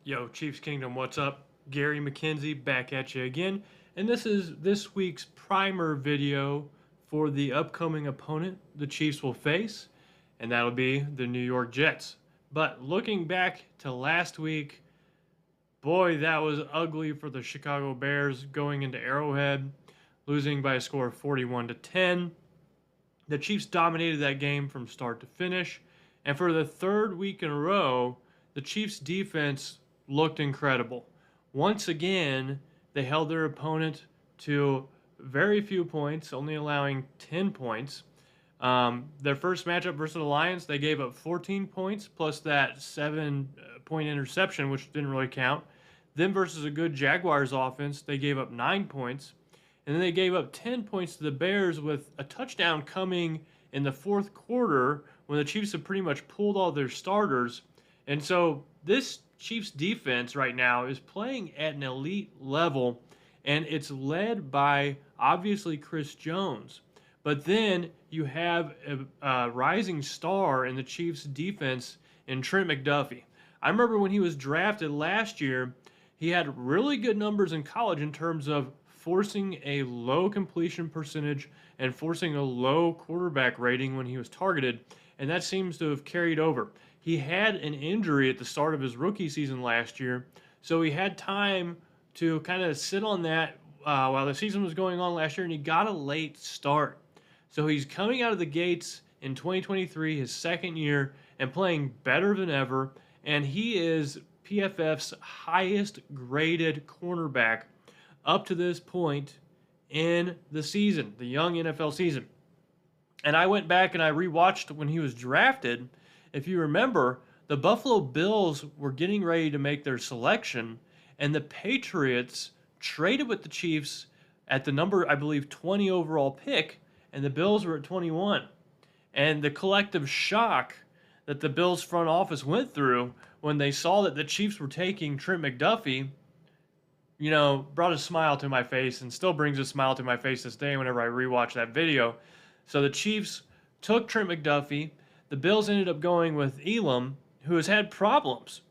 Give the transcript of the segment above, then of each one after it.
Yo, Chiefs Kingdom, what's up? Gary McKenzie back at you again. And this is this week's primer video for the upcoming opponent the Chiefs will face, and that'll be the New York Jets. But looking back to last week, boy, that was ugly for the Chicago Bears going into Arrowhead, losing by a score of 41 to 10. The Chiefs dominated that game from start to finish, and for the third week in a row, the Chiefs defense looked incredible. Once again, they held their opponent to very few points, only allowing 10 points. Their first matchup versus the Lions, they gave up 14 points plus that 7 point interception, which didn't really count. Then versus a good Jaguars offense, they gave up 9 points. And then they gave up 10 points to the Bears with a touchdown coming in the fourth quarter when the Chiefs have pretty much pulled all their starters. And so this Chiefs defense right now is playing at an elite level, and it's led by obviously Chris Jones. But then you have a rising star in the Chiefs defense in Trent McDuffie. I remember when he was drafted last year, he had really good numbers in college in terms of forcing a low completion percentage and forcing a low quarterback rating when he was targeted, and that seems to have carried over. He had an injury at the start of his rookie season last year, so he had time to kind of sit on that while the season was going on last year, and he got a late start. So he's coming out of the gates in 2023, his second year, and playing better than ever, and he is PFF's highest graded cornerback up to this point in the season, the young NFL season. And I went back and I rewatched when he was drafted. If you remember, the Buffalo Bills were getting ready to make their selection, and the Patriots traded with the Chiefs at the number, I believe, 20 overall pick, and the Bills were at 21. And the collective shock that the Bills front office went through when they saw that the Chiefs were taking Trent McDuffie, brought a smile to my face and still brings a smile to my face this day whenever I rewatch that video. So the Chiefs took Trent McDuffie. The Bills ended up going with Elam, who has had problems.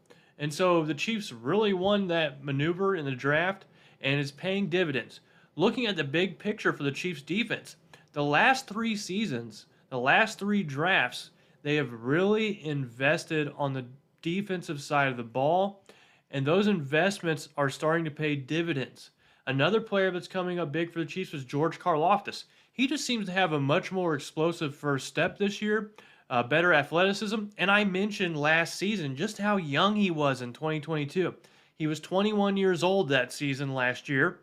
And so the Chiefs really won that maneuver in the draft and is paying dividends. Looking at the big picture for the Chiefs defense, the last 3 seasons, the last 3 drafts, they have really invested on the defensive side of the ball, and those investments are starting to pay dividends. Another player that's coming up big for the Chiefs was George Karlaftis. He just seems to have a much more explosive first step this year, better athleticism, and I mentioned last season just how young he was in 2022. He was 21 years old that season last year,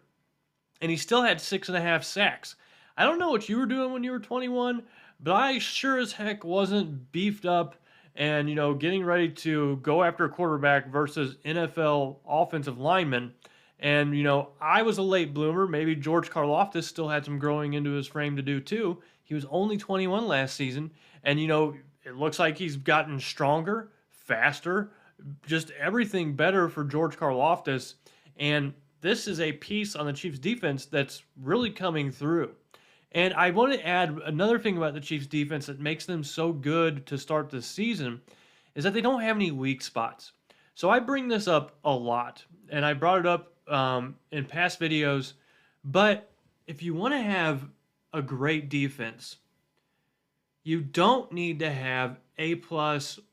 and he still had 6.5 sacks. I don't know what you were doing when you were 21, but I sure as heck wasn't beefed up and, getting ready to go after a quarterback versus NFL offensive linemen. And, I was a late bloomer. Maybe George Karlaftis still had some growing into his frame to do too. He was only 21 last season. And, it looks like he's gotten stronger, faster, just everything better for George Karlaftis. And this is a piece on the Chiefs defense that's really coming through. And I want to add another thing about the Chiefs defense that makes them so good to start this season is that they don't have any weak spots. So I bring this up a lot, and I brought it up in past videos, but if you want to have a great defense, you don't need to have A+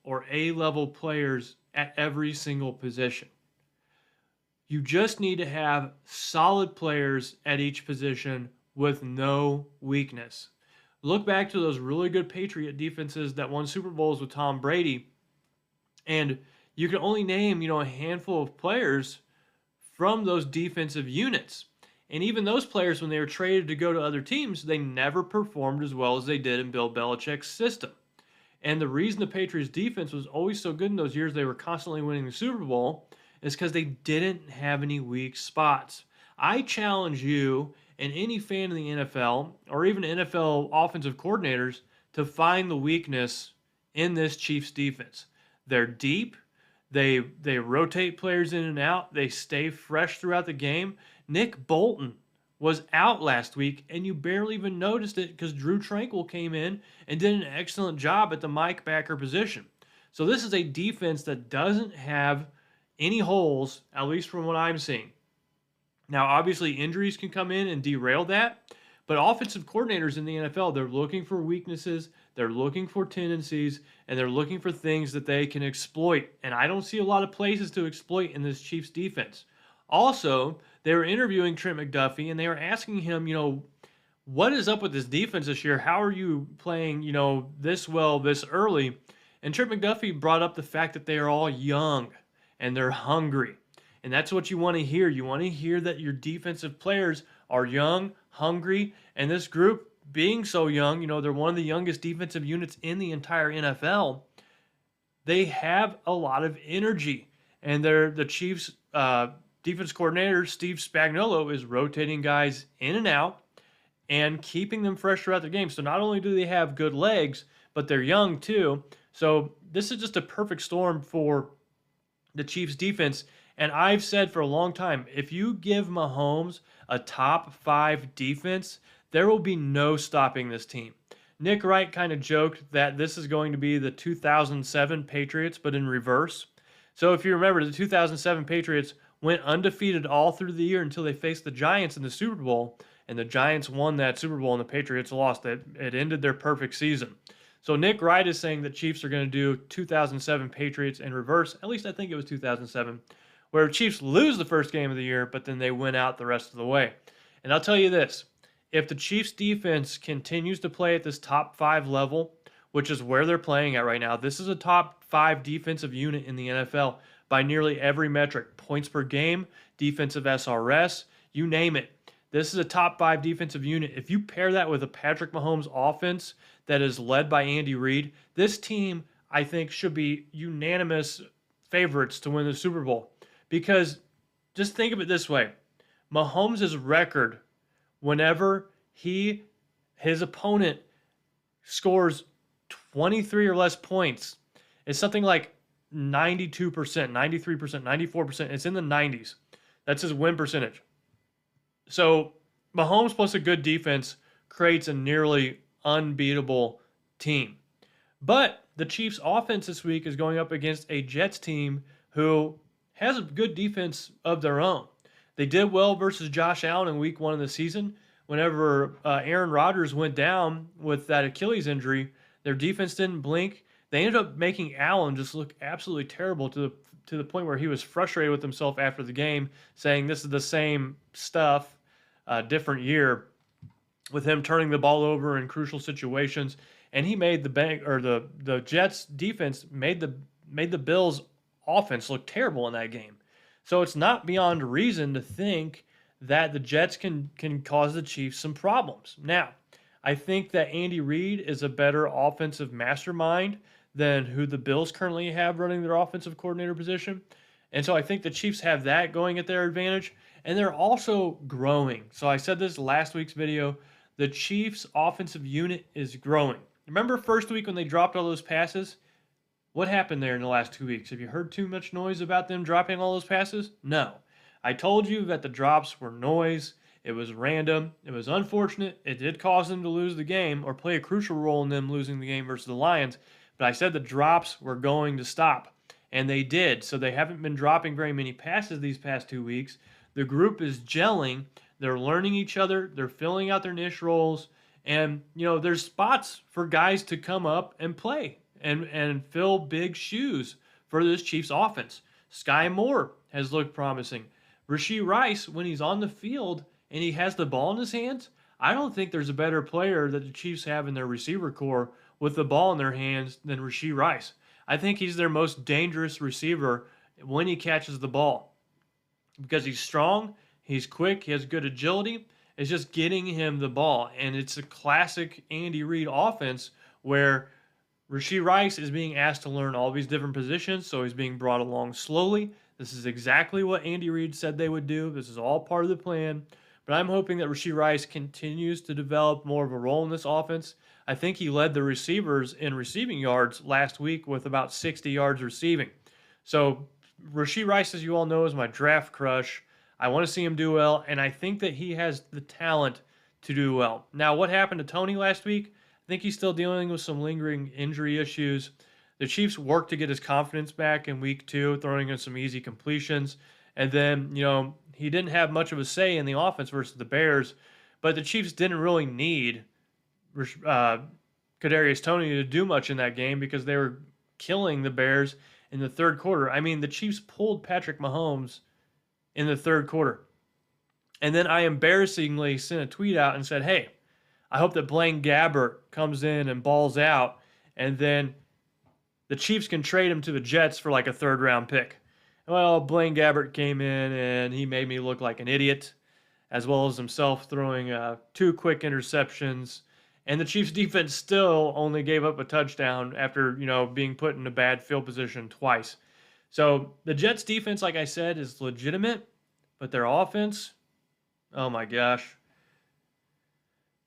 or A-level players at every single position. You just need to have solid players at each position with no weakness. Look back to those really good Patriot defenses that won Super Bowls with Tom Brady, and you can only name, a handful of players from those defensive units. And even those players, when they were traded to go to other teams, they never performed as well as they did in Bill Belichick's system. And the reason the Patriots defense was always so good in those years they were constantly winning the Super Bowl is because they didn't have any weak spots. I challenge you and any fan of the NFL or even NFL offensive coordinators to find the weakness in this Chiefs defense. They're deep. They rotate players in and out. They stay fresh throughout the game. Nick Bolton was out last week, and you barely even noticed it because Drew Tranquil came in and did an excellent job at the Mike backer position. So this is a defense that doesn't have any holes, at least from what I'm seeing. Now, obviously, injuries can come in and derail that, but offensive coordinators in the NFL, they're looking for weaknesses, they're looking for tendencies, and they're looking for things that they can exploit. And I don't see a lot of places to exploit in this Chiefs defense. Also, they were interviewing Trent McDuffie, and they were asking him, what is up with this defense this year? How are you playing, this well this early? And Trent McDuffie brought up the fact that they are all young and they're hungry. And that's what you want to hear. You want to hear that your defensive players are young, hungry, and this group being so young, they're one of the youngest defensive units in the entire NFL. They have a lot of energy. And the Chiefs defense coordinator, Steve Spagnuolo, is rotating guys in and out and keeping them fresh throughout the game. So not only do they have good legs, but they're young too. So this is just a perfect storm for the Chiefs defense. And I've said for a long time, if you give Mahomes a top 5 defense, there will be no stopping this team. Nick Wright kind of joked that this is going to be the 2007 Patriots, but in reverse. So if you remember, the 2007 Patriots went undefeated all through the year until they faced the Giants in the Super Bowl, and the Giants won that Super Bowl and the Patriots lost. It ended their perfect season. So Nick Wright is saying that Chiefs are going to do 2007 Patriots in reverse. At least I think it was 2007, where Chiefs lose the first game of the year, but then they win out the rest of the way. And I'll tell you this, if the Chiefs defense continues to play at this top 5 level, which is where they're playing at right now, this is a top 5 defensive unit in the NFL by nearly every metric. Points per game, defensive SRS, you name it. This is a top 5 defensive unit. If you pair that with a Patrick Mahomes offense that is led by Andy Reid, this team, I think, should be unanimous favorites to win the Super Bowl. Because just think of it this way. Mahomes' record, whenever his opponent scores 23 or less points, is something like 92%, 93%, 94%. It's in the 90s. That's his win percentage. So Mahomes plus a good defense creates a nearly unbeatable team. But the Chiefs' offense this week is going up against a Jets team who has a good defense of their own. They did well versus Josh Allen in week 1 of the season. Whenever Aaron Rodgers went down with that Achilles injury, their defense didn't blink. They ended up making Allen just look absolutely terrible to the point where he was frustrated with himself after the game, saying this is the same stuff, different year, with him turning the ball over in crucial situations. And he made the Jets defense made the Bills offense look terrible in that game. So it's not beyond reason to think that the Jets can cause the Chiefs some problems. Now, I think that Andy Reid is a better offensive mastermind than who the Bills currently have running their offensive coordinator position. And so I think the Chiefs have that going at their advantage. And they're also growing. So I said this last week's video. The Chiefs' offensive unit is growing. Remember first week when they dropped all those passes? What happened there in the last 2 weeks? Have you heard too much noise about them dropping all those passes? No. I told you that the drops were noise. It was random. It was unfortunate. It did cause them to lose the game or play a crucial role in them losing the game versus the Lions. But I said the drops were going to stop, and they did. So they haven't been dropping very many passes these past 2 weeks. The group is gelling. They're learning each other. They're filling out their niche roles. And, there's spots for guys to come up and play and fill big shoes for this Chiefs offense. Sky Moore has looked promising. Rashee Rice, when he's on the field and he has the ball in his hands, I don't think there's a better player that the Chiefs have in their receiver core with the ball in their hands than Rashee Rice. I think he's their most dangerous receiver when he catches the ball because he's strong, he's quick, he has good agility. It's just getting him the ball. And it's a classic Andy Reid offense where Rashee Rice is being asked to learn all these different positions, so he's being brought along slowly. This is exactly what Andy Reid said they would do. This is all part of the plan. But I'm hoping that Rashee Rice continues to develop more of a role in this offense. I think he led the receivers in receiving yards last week with about 60 yards receiving. So Rashee Rice, as you all know, is my draft crush. I want to see him do well, and I think that he has the talent to do well. Now, what happened to Tony last week? I think he's still dealing with some lingering injury issues. The Chiefs worked to get his confidence back in week 2, throwing in some easy completions. And then, he didn't have much of a say in the offense versus the Bears, but the Chiefs didn't really need uh, Kadarius Toney to do much in that game because they were killing the Bears in the third quarter. I mean, the Chiefs pulled Patrick Mahomes in the third quarter. And then I embarrassingly sent a tweet out and said, hey, I hope that Blaine Gabbert comes in and balls out, and then the Chiefs can trade him to the Jets for like a third round pick. Well, Blaine Gabbert came in and he made me look like an idiot, as well as himself throwing 2 quick interceptions. And the Chiefs defense still only gave up a touchdown after, being put in a bad field position twice. So the Jets defense, like I said, is legitimate, but their offense, oh my gosh.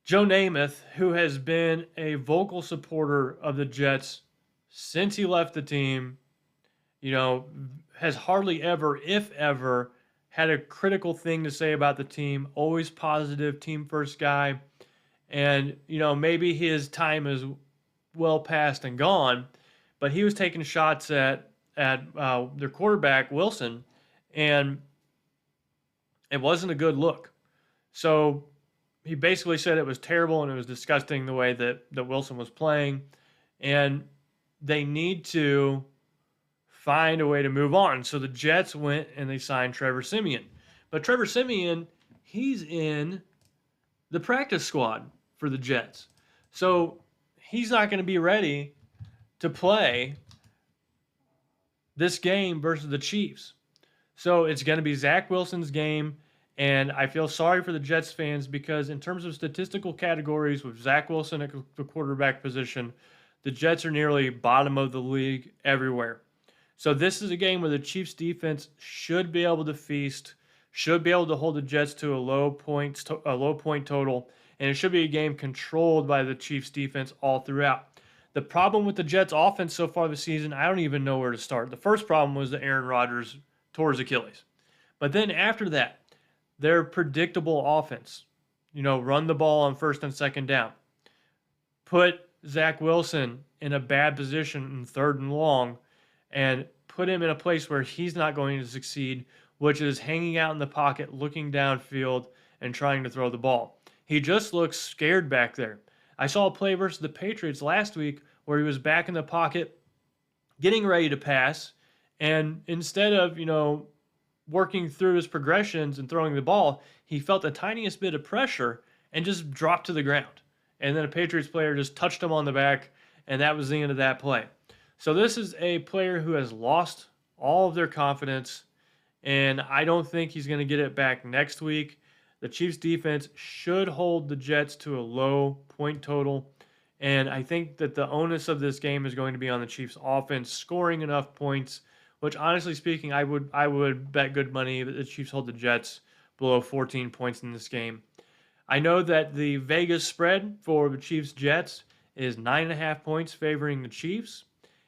Joe Namath, who has been a vocal supporter of the Jets since he left the team, has hardly ever, if ever, had a critical thing to say about the team. Always positive, team first guy. And, maybe his time is well past and gone, but he was taking shots at their quarterback, Wilson, and it wasn't a good look. So he basically said it was terrible and it was disgusting the way that Wilson was playing. And they need to find a way to move on. So the Jets went and they signed Trevor Siemian. But Trevor Siemian, he's in the practice squad for the Jets. So he's not going to be ready to play this game versus the Chiefs. So it's going to be Zach Wilson's game. And I feel sorry for the Jets fans because in terms of statistical categories with Zach Wilson at the quarterback position, the Jets are nearly bottom of the league everywhere. So this is a game where the Chiefs defense should be able to feast, should be able to hold the Jets to a low point total, and it should be a game controlled by the Chiefs defense all throughout. The problem with the Jets offense so far this season, I don't even know where to start. The first problem was that Aaron Rodgers tore his Achilles. But then after that, their predictable offense, run the ball on first and second down, put Zach Wilson in a bad position in third and long, and put him in a place where he's not going to succeed, which is hanging out in the pocket, looking downfield, and trying to throw the ball. He just looks scared back there. I saw a play versus the Patriots last week where he was back in the pocket, getting ready to pass, and instead of, working through his progressions and throwing the ball, he felt the tiniest bit of pressure and just dropped to the ground. And then a Patriots player just touched him on the back, and that was the end of that play. So this is a player who has lost all of their confidence, and I don't think he's going to get it back next week. The Chiefs defense should hold the Jets to a low point total, and I think that the onus of this game is going to be on the Chiefs offense scoring enough points, which honestly speaking, I would bet good money that the Chiefs hold the Jets below 14 points in this game. I know that the Vegas spread for the Chiefs-Jets is 9.5 points favoring the Chiefs.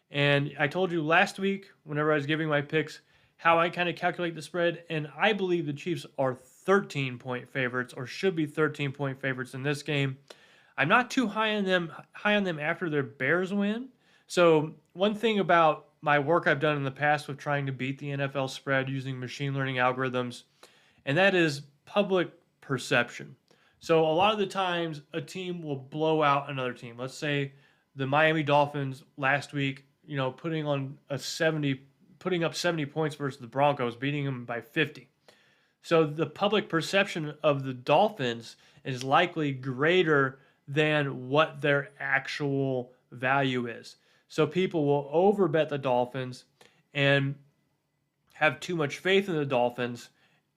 And I told you last week, whenever I was giving my picks, how I kind of calculate the spread, and I believe the Chiefs are 13-point favorites, or should be 13-point favorites in this game. I'm not too high on them after their Bears win. So one thing about my work I've done in the past with trying to beat the NFL spread using machine learning algorithms, and that is public perception. So a lot of the times a team will blow out another team. Let's say the Miami Dolphins last week, putting up 70 points versus the Broncos, beating them by 50. So the public perception of the Dolphins is likely greater than what their actual value is. So people will overbet the Dolphins and have too much faith in the Dolphins,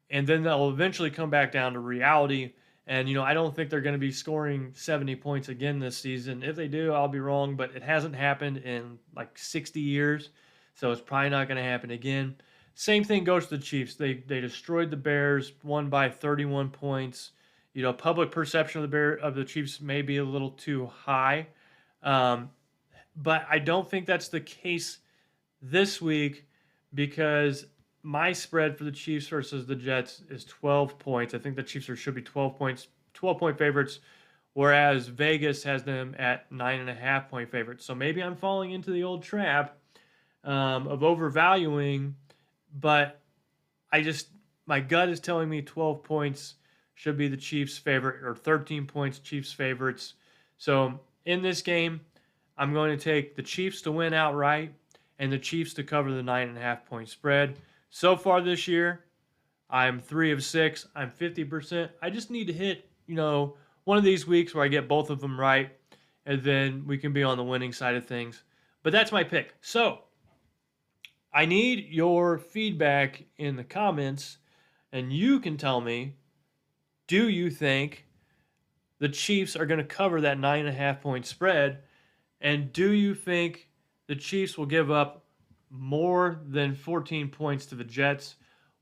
and then they'll eventually come back down to reality. And, I don't think they're going to be scoring 70 points again this season. If they do, I'll be wrong, but it hasn't happened in like 60 years, so it's probably not going to happen again. Same thing goes to the Chiefs. They destroyed the Bears, won by 31 points. Public perception of the Chiefs may be a little too high. But I don't think that's the case this week because my spread for the Chiefs versus the Jets is 12 points. I think the Chiefs should be 12 point favorites whereas Vegas has them at 9.5-point favorites. So maybe I'm falling into the old trap of overvaluing, but my gut is telling me 12 points should be the Chiefs' favorite, or 13 points, Chiefs' favorites. So in this game, I'm going to take the Chiefs to win outright and the Chiefs to cover the 9.5-point spread. So far this year, I'm 3 of 6. I'm 50%. I just need to hit, one of these weeks where I get both of them right, and then we can be on the winning side of things. But that's my pick. So I need your feedback in the comments, and you can tell me, do you think the Chiefs are going to cover that 9.5-point spread? And do you think the Chiefs will give up more than 14 points to the Jets?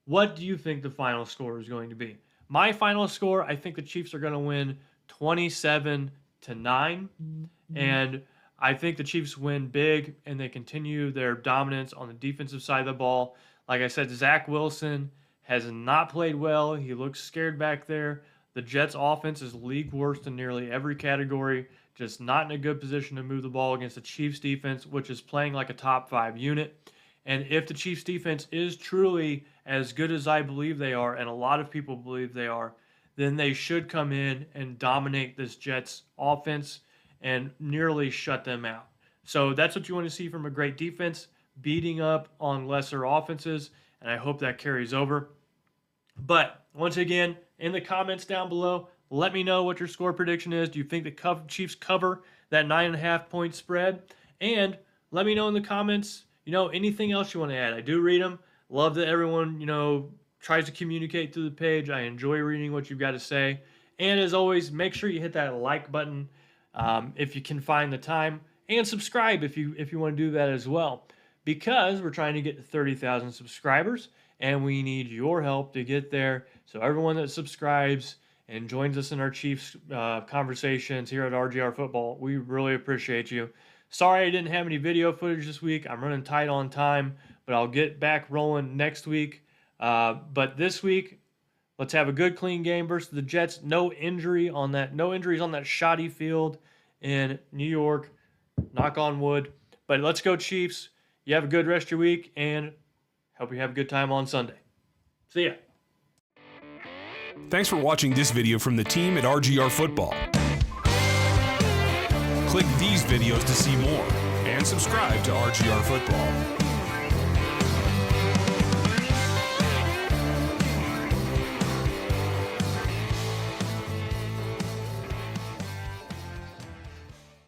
What do you think the final score is going to be? My final score, I think the Chiefs are going to win 27-9. And I think the Chiefs win big and they continue their dominance on the defensive side of the ball. Like I said, Zach Wilson has not played well. He looks scared back there. The Jets' offense is league worst in nearly every category, just not in a good position to move the ball against the Chiefs' defense, which is playing like a top-5 unit. And if the Chiefs' defense is truly as good as I believe they are, and a lot of people believe they are, then they should come in and dominate this Jets' offense and nearly shut them out. So that's what you want to see from a great defense, beating up on lesser offenses, and I hope that carries over. But once again, in the comments down below, let me know what your score prediction is. Do you think the Chiefs cover that 9.5-point spread? And let me know in the comments, anything else you want to add. I do read them. Love that everyone, tries to communicate through the page. I enjoy reading what you've got to say. And as always, make sure you hit that like button if you can find the time, and subscribe if you want to do that as well, because we're trying to get to 30,000 subscribers, and we need your help to get there. So everyone that subscribes and joins us in our Chiefs conversations here at RGR Football, we really appreciate you. Sorry I didn't have any video footage this week. I'm running tight on time, but I'll get back rolling next week. But this week, let's have a good, clean game versus the Jets. No injuries on that shoddy field in New York. Knock on wood. But let's go, Chiefs. You have a good rest of your week, and hope you have a good time on Sunday. See ya. Thanks for watching this video from the team at RGR Football. Click these videos to see more, and subscribe to RGR Football.